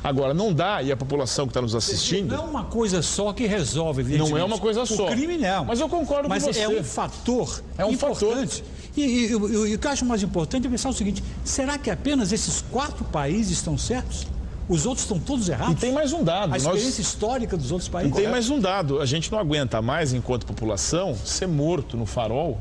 Agora, não dá, e a população que está nos assistindo... Não é uma coisa só que resolve, evidentemente. Não é uma coisa só. O crime não. Mas eu concordo com você. Mas é um fator importante. Fator. E o que eu acho mais importante é pensar o seguinte, será que apenas esses 4 países estão certos? Os outros estão todos errados? E tem mais um dado. A experiência histórica dos outros países. E tem mais um dado. A gente não aguenta mais, enquanto população, ser morto no farol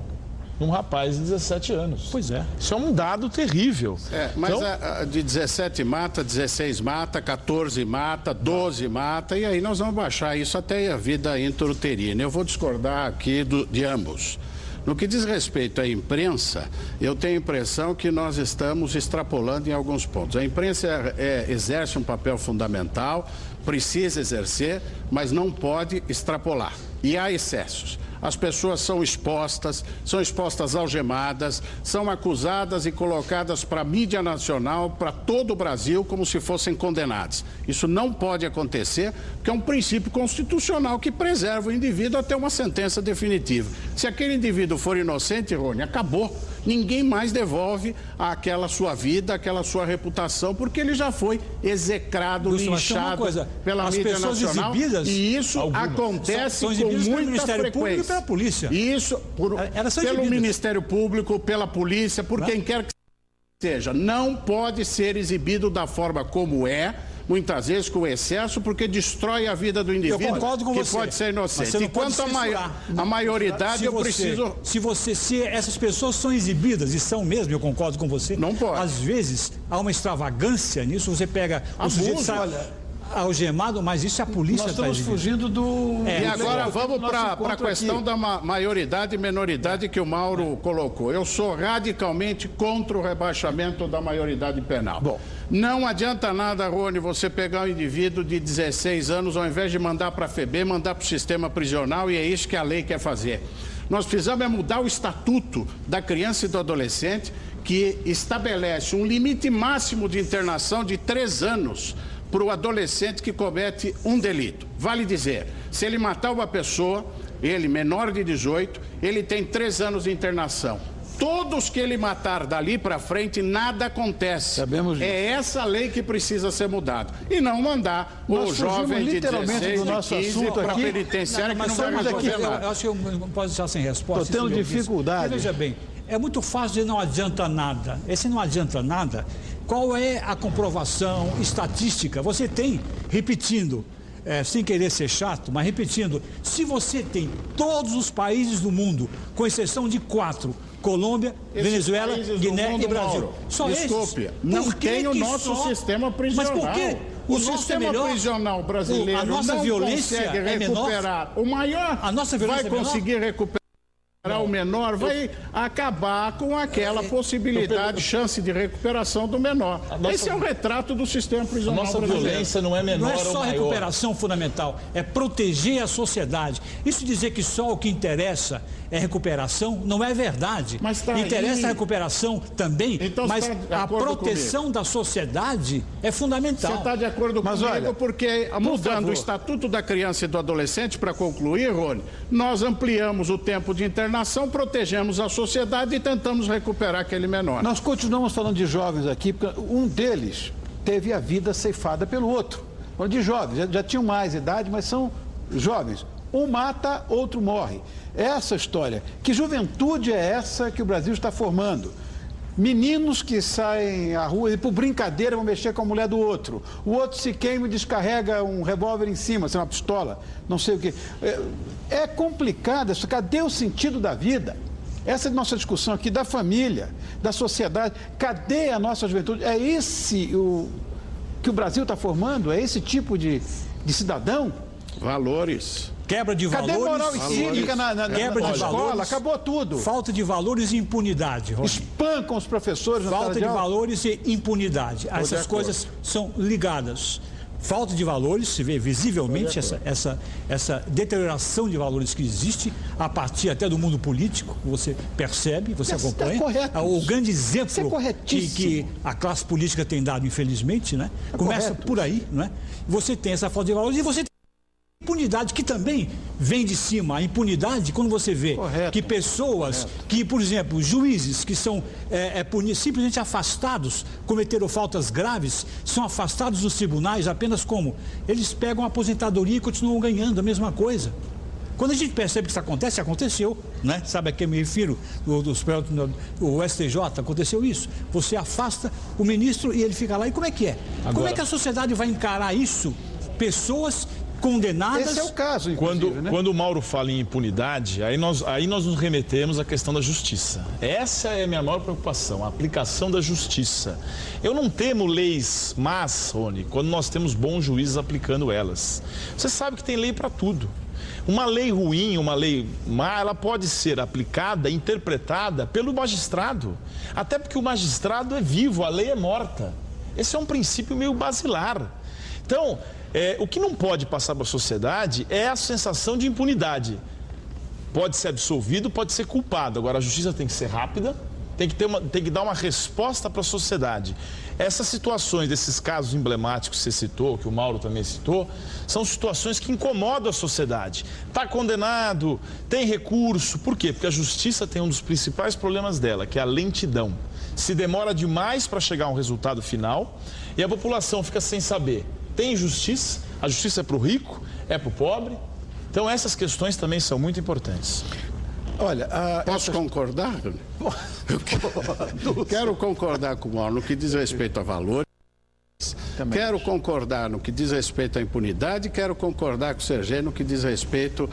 num rapaz de 17 anos. Pois é. Isso é um dado terrível. Mas então, de 17 mata, 16 mata, 14 mata, 12 mata, e aí nós vamos baixar isso até a vida intrauterina. Eu vou discordar aqui de ambos. No que diz respeito à imprensa, eu tenho a impressão que nós estamos extrapolando em alguns pontos. A imprensa exerce um papel fundamental, precisa exercer, mas não pode extrapolar. E há excessos. As pessoas são expostas algemadas, são acusadas e colocadas para a mídia nacional, para todo o Brasil, como se fossem condenadas. Isso não pode acontecer, porque é um princípio constitucional que preserva o indivíduo até uma sentença definitiva. Se aquele indivíduo for inocente, Rony, acabou. Ninguém mais devolve aquela sua vida, aquela sua reputação, porque ele já foi execrado, linchado pela mídia nacional. Exibidas, e isso acontece com muita frequência. Pela polícia. Isso pelo Ministério Público, pela polícia, por quem quer que seja. Não pode ser exibido da forma como muitas vezes com excesso, porque destrói a vida do indivíduo, que pode ser inocente. E quanto à maioridade, se essas pessoas são exibidas, e são mesmo, eu concordo com você, não pode. Às vezes há uma extravagância nisso, você pega o sujeito algemado, mas isso é a polícia. Nós estamos fugindo do... E agora vamos para a questão da maioridade e menoridade que o Mauro colocou. Eu sou radicalmente contra o rebaixamento da maioridade penal. Bom, não adianta nada, Rony, você pegar um indivíduo de 16 anos, ao invés de mandar para a FEBEM, mandar para o sistema prisional, e é isso que a lei quer fazer. Nós precisamos mudar o estatuto da criança e do adolescente, que estabelece um limite máximo de internação de 3 anos para o adolescente que comete um delito. Vale dizer, se ele matar uma pessoa, ele menor de 18, ele tem 3 anos de internação. Todos que ele matar dali para frente, nada acontece. Sabemos disso. É essa lei que precisa ser mudada. E não mandar o jovem de 16, de 15 para a penitenciária que não vai resolver nada. Eu acho que eu não posso deixar sem resposta. Estou tendo dificuldade. Veja bem, é muito fácil dizer não adianta nada. Esse não adianta nada, qual é a comprovação estatística? Você tem, repetindo, sem querer ser chato, mas repetindo, se você tem todos os países do mundo, com exceção de 4, Colômbia, Venezuela, Guiné e Brasil. Mauro, só desculpe, não tem o nosso sistema prisional. Mas por quê? O sistema prisional brasileiro a nossa violência consegue recuperar. O maior a nossa violência vai conseguir recuperar. O menor vai acabar com aquela possibilidade, chance de recuperação do menor. Esse é o retrato do sistema prisional brasileiro. A nossa violência não é menor ou maior. Não é só recuperação fundamental, é proteger a sociedade. Isso dizer que só o que interessa é recuperação, não é verdade. Mas interessa a recuperação também, então, mas a proteção da sociedade é fundamental. Você está de acordo comigo, porque mudando o Estatuto da Criança e do Adolescente, para concluir, Rony, nós ampliamos o tempo de internação, protegemos a sociedade e tentamos recuperar aquele menor. Nós continuamos falando de jovens aqui, porque um deles teve a vida ceifada pelo outro. De jovens, já tinham mais idade, mas são jovens. Um mata, outro morre. Essa história. Que juventude é essa que o Brasil está formando? Meninos que saem à rua e por brincadeira vão mexer com a mulher do outro. O outro se queima e descarrega um revólver em cima, uma pistola, não sei o quê. É complicado isso. Cadê o sentido da vida? Essa é a nossa discussão aqui da família, da sociedade. Cadê a nossa juventude? É esse que o Brasil está formando? É esse tipo de cidadão? Valores. Quebra de valores. Cadê moral e cívica na escola? Acabou tudo. Falta de valores e impunidade, Rony. Espancam os professores. Falta de valores e impunidade. Essas coisas são ligadas. Falta de valores, se vê visivelmente essa deterioração de valores que existe, a partir até do mundo político, você percebe, você acompanha. O grande exemplo que a classe política tem dado, infelizmente, né? Começa por aí, não é? Você tem essa falta de valores e você tem impunidade, que também vem de cima. A impunidade, quando você vê que pessoas, que, por exemplo, juízes que são simplesmente afastados, cometeram faltas graves, são afastados dos tribunais apenas como? Eles pegam a aposentadoria e continuam ganhando a mesma coisa. Quando a gente percebe que isso acontece, aconteceu, né? Sabe a quem eu me refiro? O STJ, aconteceu isso. Você afasta o ministro e ele fica lá. E como é que é? Agora, como é que a sociedade vai encarar isso? Pessoas condenadas... Esse é o caso, inclusive, né? Quando o Mauro fala em impunidade, aí nós nos remetemos à questão da justiça. Essa é a minha maior preocupação, a aplicação da justiça. Eu não temo leis más, Rony, quando nós temos bons juízes aplicando elas. Você sabe que tem lei para tudo. Uma lei ruim, uma lei má, ela pode ser aplicada, interpretada pelo magistrado. Até porque o magistrado é vivo, a lei é morta. Esse é um princípio meio basilar. Então, o que não pode passar para a sociedade é a sensação de impunidade. Pode ser absolvido, pode ser culpado. Agora, a justiça tem que ser rápida, tem que dar uma resposta para a sociedade. Essas situações, desses casos emblemáticos que você citou, que o Mauro também citou, são situações que incomodam a sociedade. Está condenado, tem recurso. Por quê? Porque a justiça tem um dos principais problemas dela, que é a lentidão. Se demora demais para chegar a um resultado final e a população fica sem saber. Tem justiça? A justiça é para o rico? É para o pobre? Então essas questões também são muito importantes. Olha, posso concordar? Eu quero concordar com o Mauro no que diz respeito a valores. Quero concordar no que diz respeito à impunidade. Quero concordar com o Sergê no que diz respeito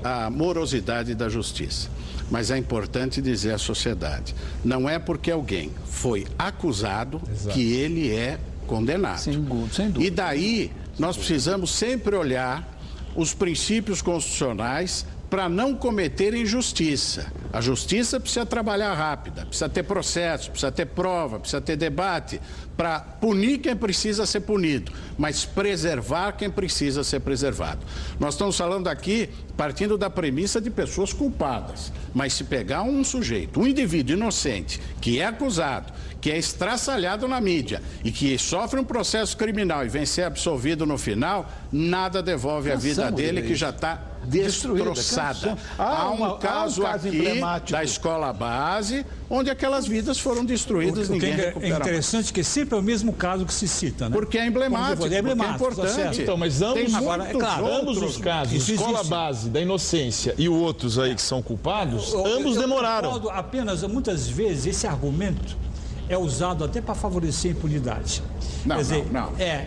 à morosidade da justiça. Mas é importante dizer à sociedade, não é porque alguém foi acusado que ele é condenado. Sem dúvida. E daí nós precisamos sempre olhar os princípios constitucionais para não cometer injustiça. A justiça precisa trabalhar rápida, precisa ter processo, precisa ter prova, precisa ter debate, para punir quem precisa ser punido, mas preservar quem precisa ser preservado. Nós estamos falando aqui, partindo da premissa de pessoas culpadas, mas se pegar um sujeito, um indivíduo inocente, que é acusado, que é estraçalhado na mídia e que sofre um processo criminal e vem ser absolvido no final, nada devolve a vida dele, que já está destroçada. Há um caso aqui da escola base, onde aquelas vidas foram destruídas, ninguém recupera. É interessante que sempre é o mesmo caso que se cita, né? Porque é emblemático, porque é importante. Então, mas ambos os casos, escola base da inocência e outros aí que são culpados, ambos demoraram. Apenas, muitas vezes, esse argumento é usado até para favorecer a impunidade.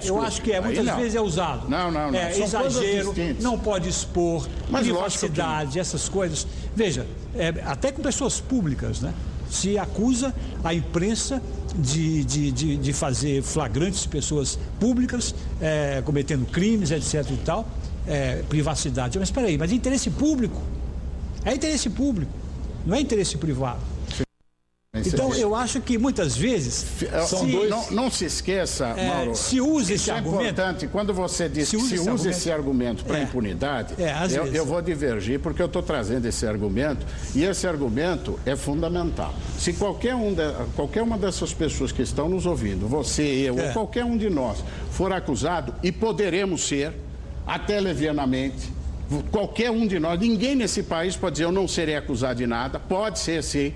Eu acho que muitas vezes é usado. Não. É exagero, não pode expor, privacidade, essas coisas. Veja, até com pessoas públicas, né? Se acusa a imprensa de fazer flagrantes de pessoas públicas, cometendo crimes, etc. e tal, privacidade. Mas espera aí, mas interesse público? É interesse público, não é interesse privado. Então, eu acho que muitas vezes... Não se esqueça, Mauro, se usa esse argumento... É importante, quando você diz que se usa esse argumento para impunidade, eu vou divergir, porque eu estou trazendo esse argumento, e esse argumento é fundamental. Se qualquer uma dessas pessoas que estão nos ouvindo, você, eu, ou qualquer um de nós, for acusado, e poderemos ser, até levianamente, qualquer um de nós, ninguém nesse país pode dizer eu não serei acusado de nada, pode ser sim,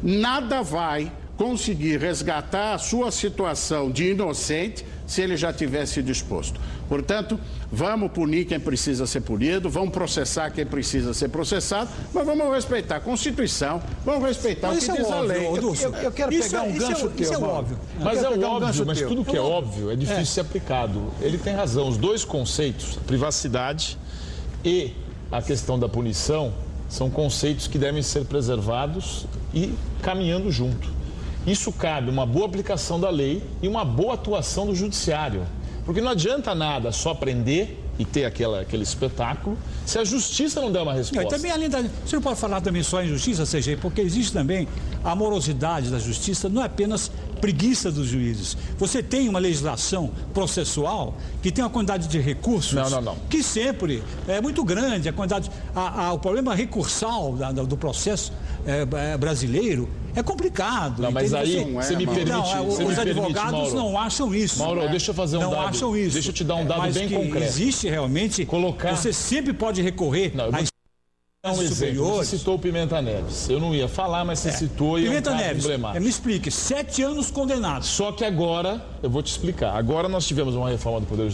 nada vai conseguir resgatar a sua situação de inocente se ele já tivesse sido exposto. Portanto, vamos punir quem precisa ser punido, vamos processar quem precisa ser processado, mas vamos respeitar a Constituição, vamos respeitar o que diz a lei. Eu quero pegar um gancho teu. Isso é óbvio. Mas é óbvio, mas tudo que é óbvio é difícil de ser aplicado. Ele tem razão, os dois conceitos, a privacidade e a questão da punição, são conceitos que devem ser preservados e caminhando junto. Isso cabe uma boa aplicação da lei e uma boa atuação do judiciário. Porque não adianta nada só prender e ter aquele espetáculo se a justiça não der uma resposta. E também, além você não pode falar também só em justiça, CG, porque existe também a morosidade da justiça, não é apenas preguiça dos juízes. Você tem uma legislação processual que tem uma quantidade de recursos que sempre é muito grande. A quantidade, o problema recursal do processo brasileiro É complicado. Não, mas aí você me permite. Os advogados não acham isso. Mauro, deixa eu fazer um dado. Não acham isso. Deixa eu te dar um dado bem concreto. Existe realmente. Você sempre pode recorrer a um exemplo. Você citou o Pimenta Neves. Eu não ia falar, mas você citou e Pimenta é um caso Neves, emblemático. me explique, 7 anos condenados. Só que agora, eu vou te explicar. Agora nós tivemos uma reforma do Poder Judiciário.